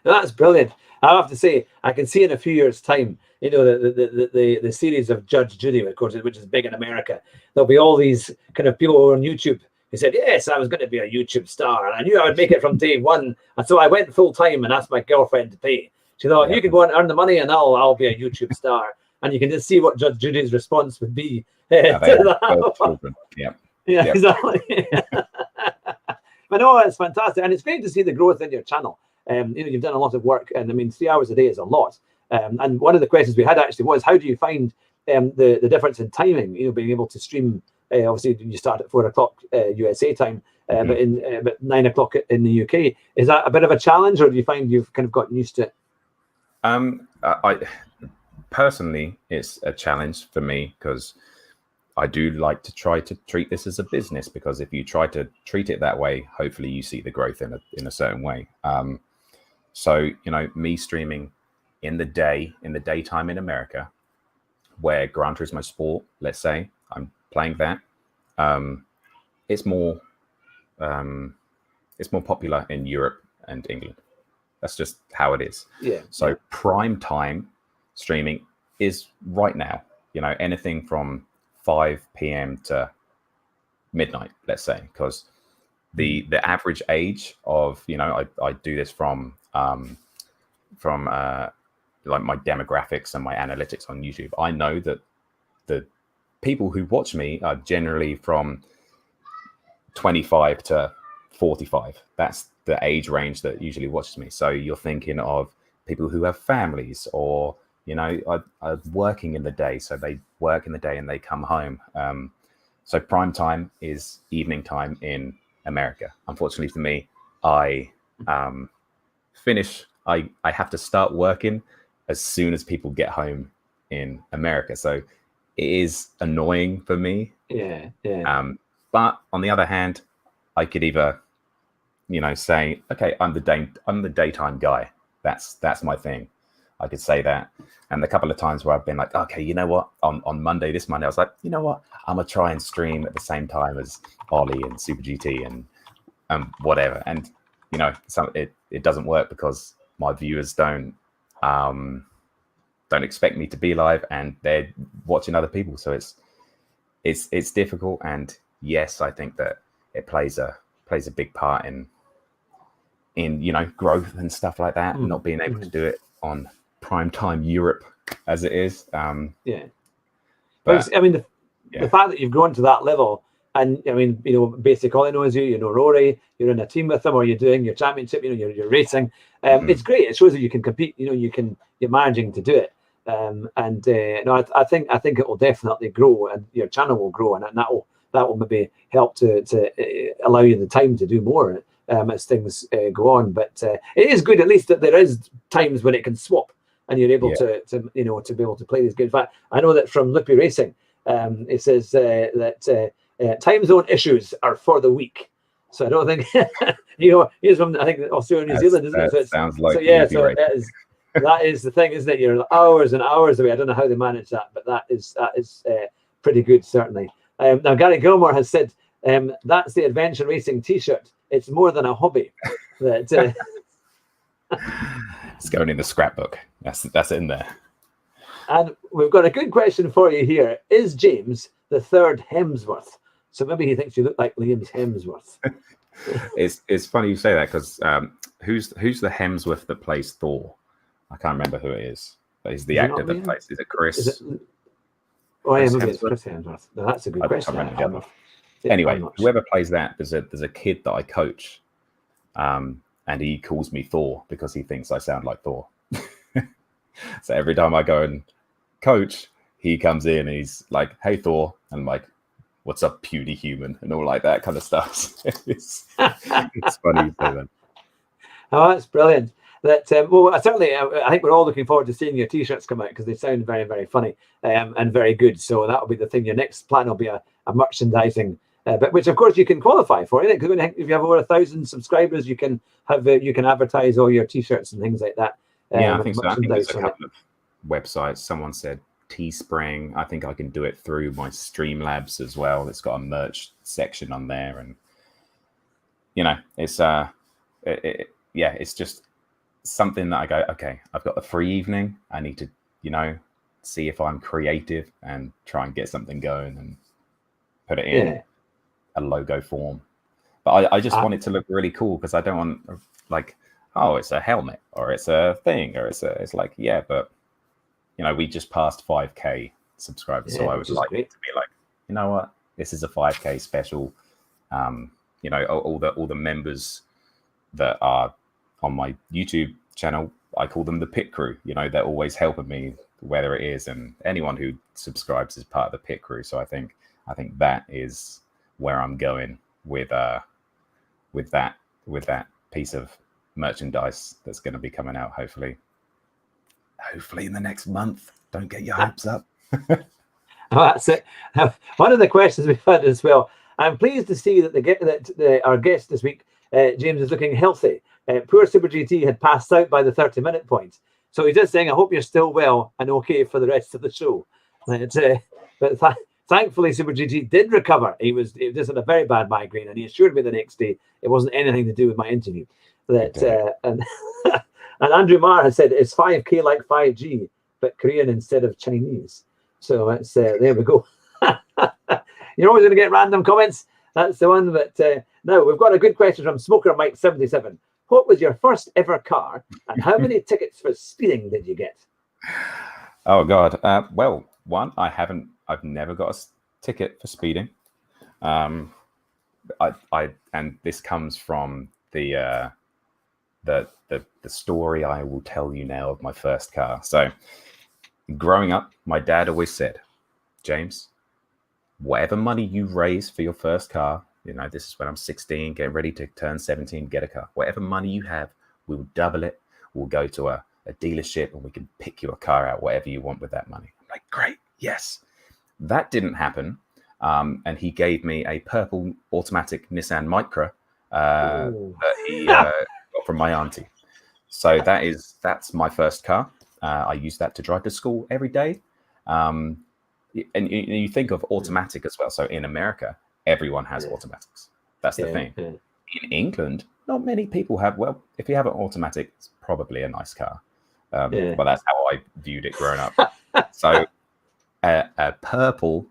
That's brilliant. I have to say, I can see in a few years' time, the series of Judge Judy, of course, which is big in America. There'll be all these kind of people on YouTube who said, yes, I was going to be a YouTube star, and I knew I would make it from day one. And so I went full time and asked my girlfriend to pay. She thought, you can go and earn the money, and I'll be a YouTube star. And you can just see what Judge Judy's response would be. Exactly. But no, it's fantastic, and it's great to see the growth in your channel. You've done a lot of work, and I mean, 3 hours a day is a lot. And one of the questions we had actually was, how do you find the difference in timing? Being able to stream. Obviously, you start at 4 o'clock USA time, but 9 o'clock in the UK. Is that a bit of a challenge, or do you find you've kind of gotten used to it? I personally, it's a challenge for me, because I do like to try to treat this as a business, because if you try to treat it that way, hopefully you see the growth in a certain way. So, me streaming in the daytime in America, where Gran Turismo Sport, let's say, I'm playing that, it's more popular in Europe and England. That's just how it is. So prime time streaming is right now. anything from 5 p.m. to midnight, let's say, because the average age of, I do this from like my demographics and my analytics on YouTube. I know that the people who watch me are generally from 25 to 45. That's the age range that usually watches me. So you're thinking of people who have families, or are working in the day, so they work in the day and they come home. So prime time is evening time in America. Unfortunately for me, I have to start working as soon as people get home in America. So it is annoying for me. Yeah. But on the other hand, I could either, say, okay, I'm the daytime guy. That's my thing. I could say that. And the couple of times where I've been like, okay, you know what? On Monday, this Monday, I was like, you know what? I'm gonna try and stream at the same time as Ollie and Super GT and whatever. And it doesn't work because my viewers don't expect me to be live, and they're watching other people. So it's difficult. And yes, I think that it plays a big part in growth and stuff like that. Not being able to do it on primetime Europe as it is. But I mean, the fact that you've grown to that level, and I mean, Basic Ollie knows you, Rory, you're in a team with them, or you're doing your championship, you're racing. It's great. It shows that you can compete. You're managing to do it. I think it will definitely grow, and your channel will grow, and that will maybe help to allow you the time to do more as things go on. But it is good, at least, that there is times when it can swap, and you're able to be able to play these games. In fact, I know that from Lippy Racing, it says that time zone issues are for the weak. So I don't think he's from, I think, Australia, New Zealand, isn't it? So sounds like that is the thing, isn't it? You're hours and hours away. I don't know how they manage that, but that is pretty good, certainly. Now Gary Gilmore has said that's the Adventure Racing T-shirt. It's more than a hobby. That it's going in the scrapbook. That's in there. And we've got a good question for you here. Is James the third Hemsworth? So maybe he thinks you look like Liam Hemsworth. It's funny you say that, because who's the Hemsworth that plays Thor? I can't remember who it is. But he's the actor that plays. Is it Chris? Maybe it's Chris Hemsworth. No, that's a good question. Anyway, whoever plays that, there's a kid that I coach, and he calls me Thor because he thinks I sound like Thor. So every time I go and coach, he comes in and he's like, "Hey Thor," and I'm like, "What's up, puny human?" and all like that kind of stuff. It's funny you say that. Oh, that's brilliant. That certainly, I think we're all looking forward to seeing your T-shirts come out, because they sound very, very funny and very good. So that'll be the thing. Your next plan will be a merchandising, but which of course you can qualify for, isn't it? Because if you have over 1,000 subscribers, you can advertise all your T-shirts and things like that. Yeah, I think so. I think there's a couple of websites. Someone said Teespring. I think I can do it through my Streamlabs as well. It's got a merch section on there, and it's just something that I go, okay, I've got a free evening. I need to, see if I'm creative and try and get something going and put it in a logo form. But I just want it to look really cool, because I don't want like, oh, it's a helmet or it's a thing or it's like, yeah, but we just passed 5K subscribers, so I would like it to be like, you know what, this is a 5K special. All the members that are on my YouTube channel, I call them the pit crew. They're always helping me, whether it is, and anyone who subscribes is part of the pit crew. So I think that is where I'm going with that piece of merchandise that's going to be coming out hopefully in the next month. Don't get your hopes up. Oh, that's it. One of the questions we've had as well. I'm pleased to see that our guest this week, James, is looking healthy. Poor Super GT had passed out by the 30-minute point. So he's just saying, I hope you're still well and okay for the rest of the show. But thankfully, Super GT did recover. He just had a very bad migraine, and he assured me the next day it wasn't anything to do with my interview. And Andrew Marr has said, it's 5K like 5G, but Korean instead of Chinese. So it's there we go. You're always going to get random comments. That's the one. But now we've got a good question from Smoker Mike 77. What was your first ever car, and how many tickets for speeding did you get? Oh God. Well, one, I've never got a ticket for speeding. And this comes from the story I will tell you now of my first car. So, growing up, my dad always said, James, whatever money you raise for your first car, this is when I'm 16, getting ready to turn 17, get a car. Whatever money you have, we will double it. We'll go to a dealership and we can pick you a car out, whatever you want with that money. I'm like, great, yes. That didn't happen. And he gave me a purple automatic Nissan Micra that he got from my auntie. So that's my first car. I use that to drive to school every day. And you think of automatic as well. So in America, everyone has automatics. That's the thing. Yeah. In England, not many people have. Well, if you have an automatic, it's probably a nice car. But that's how I viewed it growing up. So a purple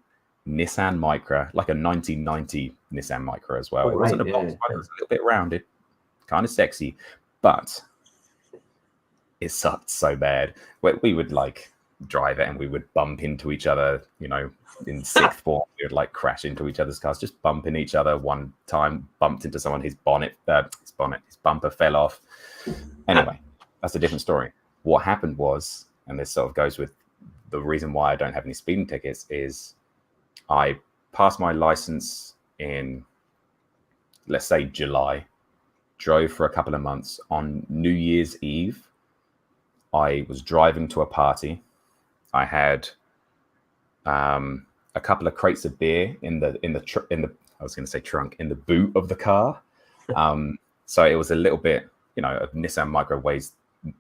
Nissan Micra, like a 1990 Nissan Micra as well. It wasn't a box, but it was a little bit rounded, kind of sexy, but it sucked so bad. We would like drive it and we would bump into each other, in sixth form. We would like crash into each other's cars, just bumping each other. One time bumped into someone, his bumper fell off. Anyway, that's a different story. What happened was, and this sort of goes with the reason why I don't have any speeding tickets, is I passed my license in, let's say, July, drove for a couple of months. On New Year's Eve, I was driving to a party. I had a couple of crates of beer in the boot of the car. So it was a little bit, a Nissan Micra weighs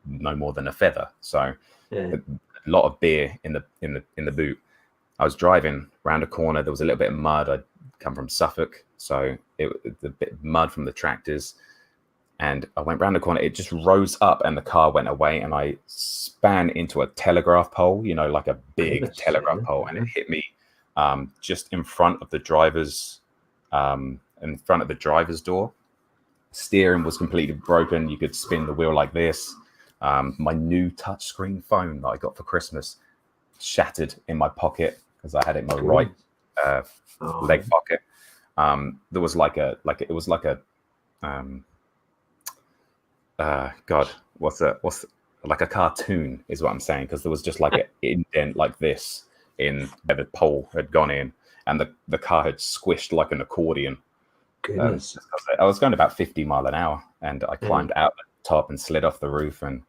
no more than a feather. So a lot of beer in the boot. I was driving around a corner. There was a little bit of mud. I'd come from Suffolk, so the bit of mud from the tractors. And I went round the corner. It just rose up, and the car went away. And I span into a telegraph pole, like a big telegraph pole, and it hit me just in front of the driver's door. Steering was completely broken. You could spin the wheel like this. My new touchscreen phone that I got for Christmas shattered in my pocket because I had it in my right leg pocket. There was like a cartoon is what I'm saying, because there was just like an indent like this in where the pole had gone in, and the car had squished like an accordion. Goodness. I was going about 50 miles an hour, and I climbed out the top and slid off the roof, and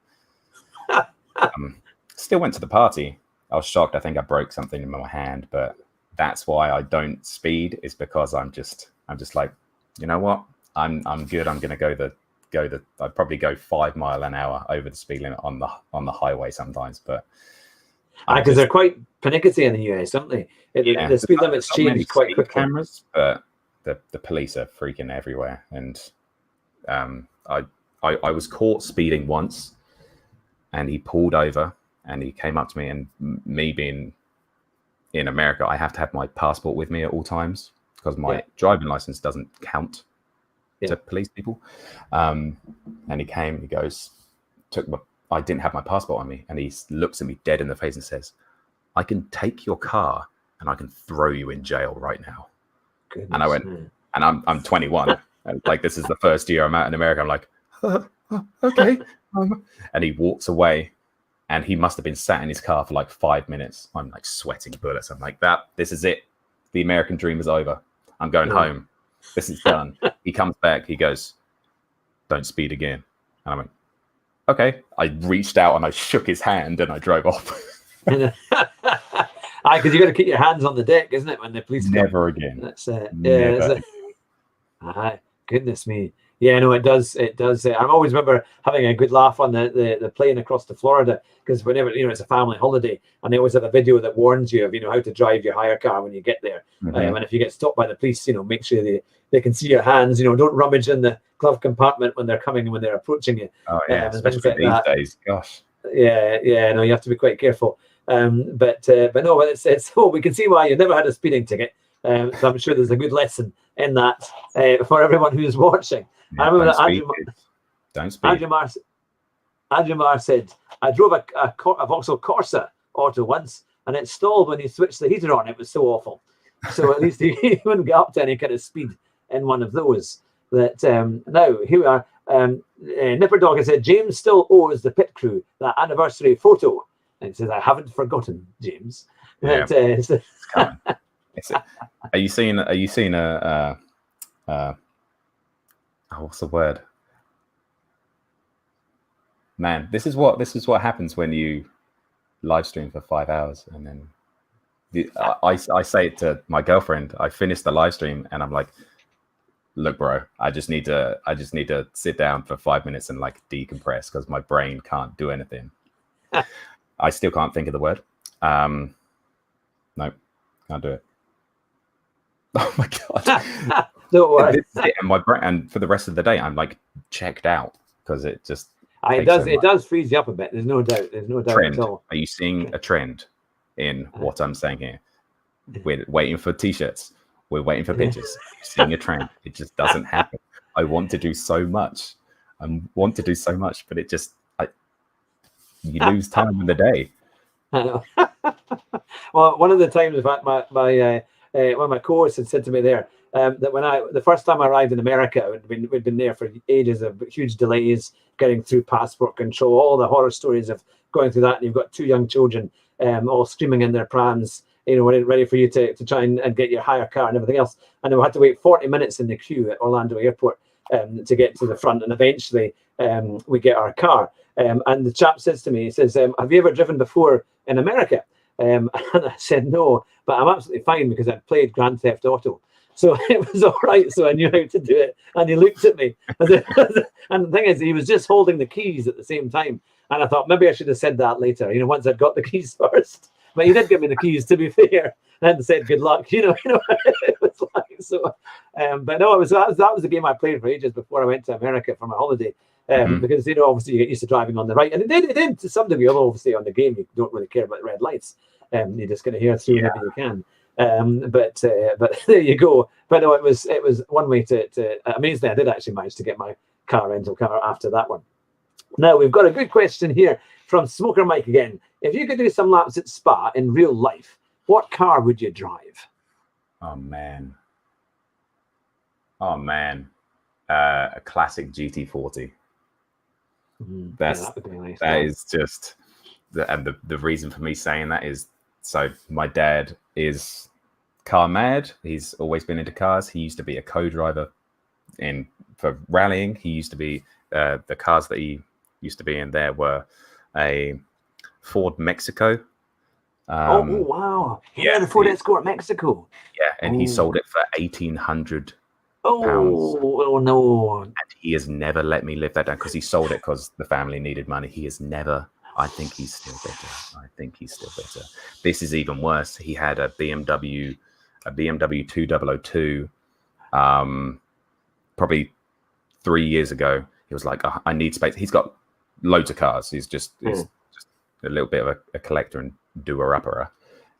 still went to the party. I was shocked. I think I broke something in my hand, but that's why I don't speed, is because I'm just like, you know what? I'm good. I'm going to I'd probably go 5 miles an hour over the speed limit on the highway sometimes, but because they're quite pernickety in the US, aren't they? The speed limit's changed quite quickly. Cameras, but the police are freaking everywhere, and I was caught speeding once, and he pulled over and he came up to me, and me being in America, I have to have my passport with me at all times because my driving license doesn't count to police people. And he came and he goes, I didn't have my passport on me, and he looks at me dead in the face and says, I can take your car and I can throw you in jail right now. Goodness. And I went, and I'm 21. And like, this is the first year I'm out in America. I'm like, okay. And he walks away, and he must have been sat in his car for like 5 minutes. I'm like sweating bullets. I'm like, this is it. The American dream is over. I'm going home. This is done. He comes back. He goes, don't speed again. And I went, okay. I reached out and I shook his hand and I drove off. Because you got to keep your hands on the deck, isn't it? When the police never again. That's it. Yeah. Goodness me. Yeah, no, it does. It does. I always remember having a good laugh on the plane across to Florida, because whenever it's a family holiday, and they always have a video that warns you of how to drive your hire car when you get there. And if you get stopped by the police, make sure they can see your hands. Don't rummage in the glove compartment when they're coming and when they're approaching you. Oh yeah, especially these days. Gosh. Yeah. No, you have to be quite careful. But no, but it's oh, we can see why you never had a speeding ticket. So I'm sure there's a good lesson in that for everyone who's watching. Yeah, I remember don't that speed, kids. Don't speed. Andrew Marr said, I drove a Vauxhall Corsa auto once, and it stalled when you switched the heater on. It was so awful. So at least he wouldn't get up to any kind of speed in one of those. That now here we are. Nipper Dog has said James still owes the pit crew that anniversary photo, and he says I haven't forgotten, James. Yeah. But, it's coming. Are you seeing what's the word? Man, this is what happens when you live stream for 5 hours, and then I say it to my girlfriend. I finish the live stream and I'm like, look, bro, I just need to sit down for 5 minutes and like decompress because my brain can't do anything. I still can't think of the word. No, can't do it. Oh my god! Don't worry. And my brain, and for the rest of the day, I'm like checked out because it just. It does freeze you up a bit. There's no doubt. There's no doubt Trend. at all. Are you seeing a trend in what I'm saying here? We're waiting for t-shirts. We're waiting for pictures. You're seeing a trend. It just doesn't happen. I want to do so much. But it just you lose time in the day. I know. Well, one of the times, in fact, one of my co-hosts had said to me there that when the first time I arrived in America, we'd been there for ages of huge delays getting through passport control, all the horror stories of going through that, and you've got two young children all screaming in their prams, ready for you to try and get your hire car and everything else. And then we had to wait 40 minutes in the queue at Orlando Airport to get to the front, and eventually we get our car. And the chap says to me, he says, have you ever driven before in America? And I said, no, but I'm absolutely fine because I'd played Grand Theft Auto. So it was all right. So I knew how to do it. And he looked at me. And the thing is, he was just holding the keys at the same time. And I thought maybe I should have said that later, once I'd got the keys first. But he did give me the keys, to be fair, and said good luck. It was like so. But no, that was the game I played for ages before I went to America for my holiday. Because obviously you get used to driving on the right, and it did to some degree. Although obviously on the game you don't really care about the red lights. You're just going to hear through whenever you can. But there you go. But no, it was one way to amazingly, I did actually manage to get my rental car after that one. Now we've got a good question here from Smoker Mike again. If you could do some laps at Spa in real life, what car would you drive? Oh man, a classic GT40. That is just the reason for me saying that is, so my dad is car mad. He's always been into cars. He used to be a co-driver for rallying. He used to be the cars that he used to be in there were a Ford Mexico. Oh wow! Yeah, the Ford Escort Mexico. Yeah, and he sold it for £1,800. Oh no! And he has never let me live that down because he sold it because the family needed money. He has never. I think he's still bitter. This is even worse. He had a BMW 2002, probably 3 years ago. He was like, I need space. He's got loads of cars. He's just a little bit of a collector and doer-upper.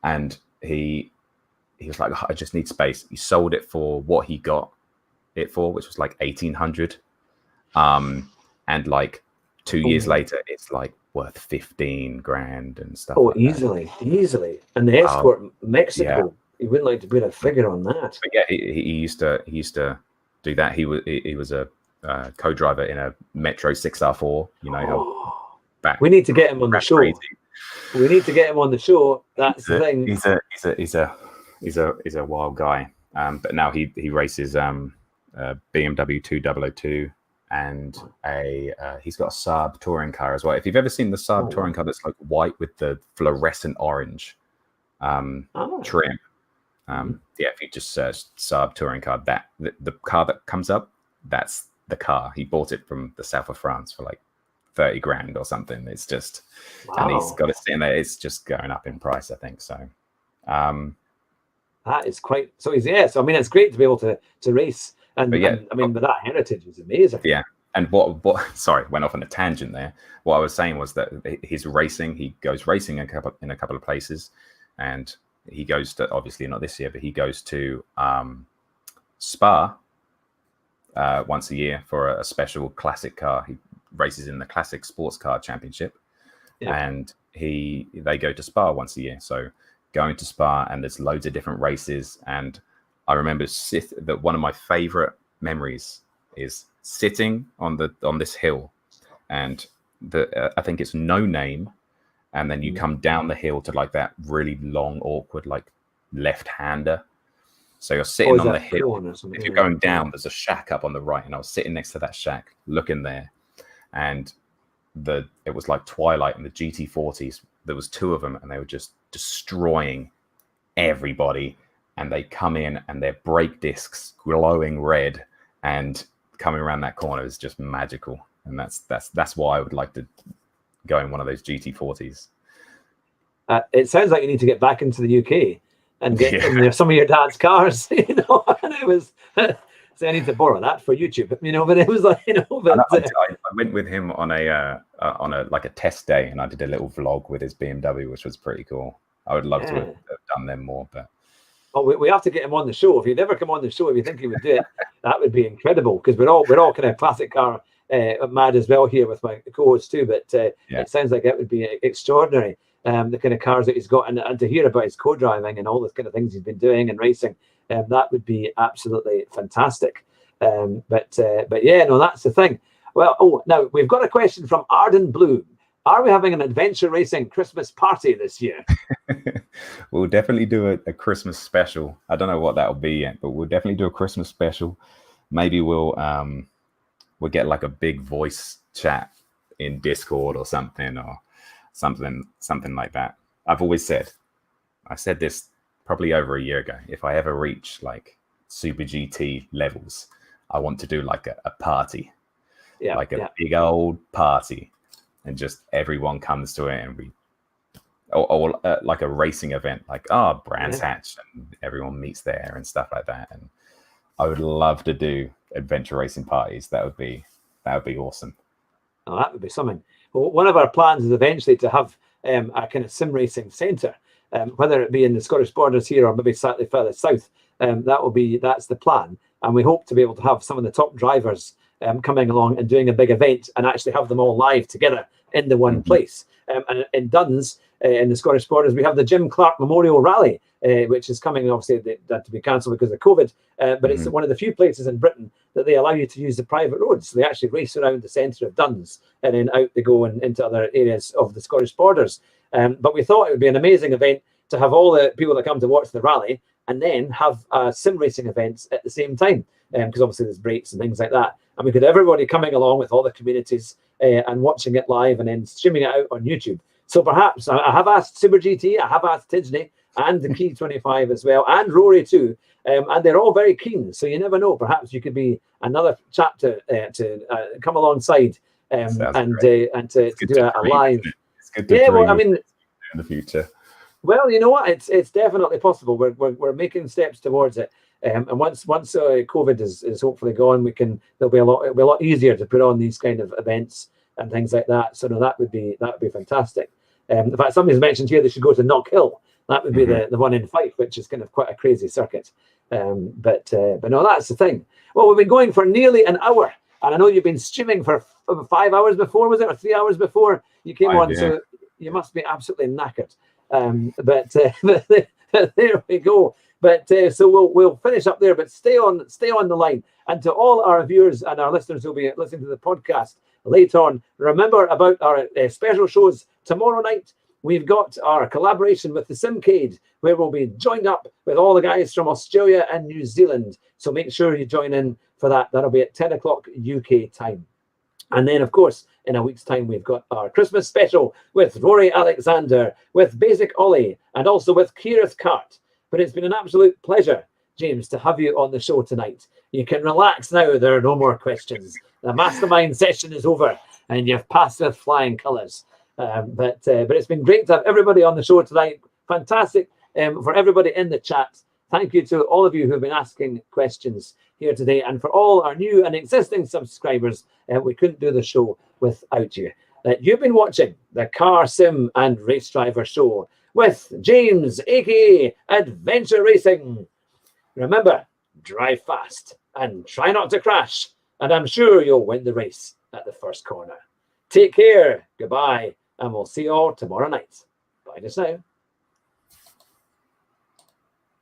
And he was like, I just need space. He sold it for what he got it for, which was like 1,800. And like 2 years later, it's like worth 15 grand and stuff. Oh, like easily. And the Escort Mexico, you wouldn't like to put a figure on that. But yeah, he used to do that. He was a co-driver in a Metro 6R4. We need to get him on the show. Crazy. We need to get him on the show. That's the thing. He's a wild guy. But now he races BMW 2002 and he's got a Saab touring car as well. If you've ever seen the Saab touring car that's like white with the fluorescent orange trim, if you just search Saab touring car, that the car that comes up, that's the car. He bought it from the south of France for like 30 grand or something. It's just, and he's got it sitting there. It's just going up in price, I think. So, that is quite so easy. Yeah, so I mean, it's great to be able to race, and I mean, but that heritage is amazing. Yeah, And what sorry, went off on a tangent there. What I was saying was that his racing, he goes racing in a couple of places, and he goes to, obviously not this year, but he goes to Spa once a year for a special classic car. He races in the Classic Sports Car Championship, and they go to Spa once a year. So going to Spa, and there's loads of different races. And I remember that one of my favorite memories is sitting on this hill, and I think it's No Name, and then you come down the hill to like that really long, awkward, like left-hander. So you're sitting on the hill. If you're going down, there's a shack up on the right, and I was sitting next to that shack, looking there, and it was like twilight, and the GT40s. There was two of them, and they were just destroying everybody. And they come in, and their brake discs glowing red, and coming around that corner is just magical. And that's why I would like to go in one of those GT40s. It sounds like you need to get back into the UK and get in some of your dad's cars, And it was, so I need to borrow that for YouTube, But it was like, But I went with him on a like a test day, and I did a little vlog with his BMW, which was pretty cool. I would love to have done them more, but. Oh, we have to get him on the show. If he'd ever come on the show, if you think he would do it, that would be incredible. Because we're all kind of classic car mad as well here with my co-host too. But it sounds like that would be extraordinary. The kind of cars that he's got, and to hear about his co-driving and all the kind of things he's been doing and racing, that would be absolutely fantastic. But yeah, no, that's the thing. Well, now we've got a question from Arden Blue. Are we having an adventure racing Christmas party this year? We'll definitely do a Christmas special. I don't know what that'll be yet, but we'll definitely do a Christmas special. Maybe we'll get like a big voice chat in Discord or something like that. I said this probably over a year ago. If I ever reach like Super GT levels, I want to do like a party, big old party. And just everyone comes to it, and or like a racing event, like Brands Hatch, and everyone meets there and stuff like that. And I would love to do adventure racing parties. That would be awesome. Oh, that would be something. Well, one of our plans is eventually to have a kind of sim racing centre, whether it be in the Scottish borders here or maybe slightly further south. That's the plan, and we hope to be able to have some of the top drivers coming along and doing a big event, and actually have them all live together in the one place. And in Duns, in the Scottish borders, we have the Jim Clark Memorial Rally, which is coming, obviously, that to be cancelled because of COVID. But it's one of the few places in Britain that they allow you to use the private roads. So they actually race around the centre of Duns, and then out they go and into other areas of the Scottish borders. But we thought it would be an amazing event to have all the people that come to watch the rally, and then have sim racing events at the same time, because obviously there's breaks and things like that. And we could have everybody coming along with all the communities and watching it live and then streaming it out on YouTube. So perhaps I have asked Super GT, I have asked Tidney, and the Key 25 as well, and Rory too, and they're all very keen. So you never know. Perhaps you could be another chapter to come alongside and to do a live. It's good to in the future. Well, you know what? It's definitely possible. We're making steps towards it. And once COVID is hopefully gone, it'll be a lot easier to put on these kind of events and things like that. So no, that would be fantastic. In fact, somebody's mentioned here they should go to Knockhill. That would be the one in Fife, which is kind of quite a crazy circuit. But no, that's the thing. Well, we've been going for nearly an hour, and I know you've been streaming for 5 hours before, was it, or 3 hours before you came on? Yeah. So you must be absolutely knackered. But there we go. But so we'll finish up there. But stay on the line. And to all our viewers and our listeners who'll be listening to the podcast later on, remember about our special shows tomorrow night. We've got our collaboration with the Simcade, where we'll be joined up with all the guys from Australia and New Zealand. So make sure you join in for that. That'll be at 10 o'clock UK time. And then, of course, in a week's time, we've got our Christmas special with Rory Alexander, with Basic Ollie, and also with Kierith Cart. But it's been an absolute pleasure, James, to have you on the show tonight. You can relax now. There are no more questions. The mastermind session is over, and you've passed with flying colours. But it's been great to have everybody on the show tonight. Fantastic for everybody in the chat. Thank you to all of you who have been asking questions here today. And for all our new and existing subscribers, we couldn't do the show without you. You've been watching the Car Sim and Race Driver Show with James, aka Adventure Racing. Remember, drive fast and try not to crash, and I'm sure you'll win the race at the first corner. Take care, goodbye, and we'll see you all tomorrow night. Bye just now.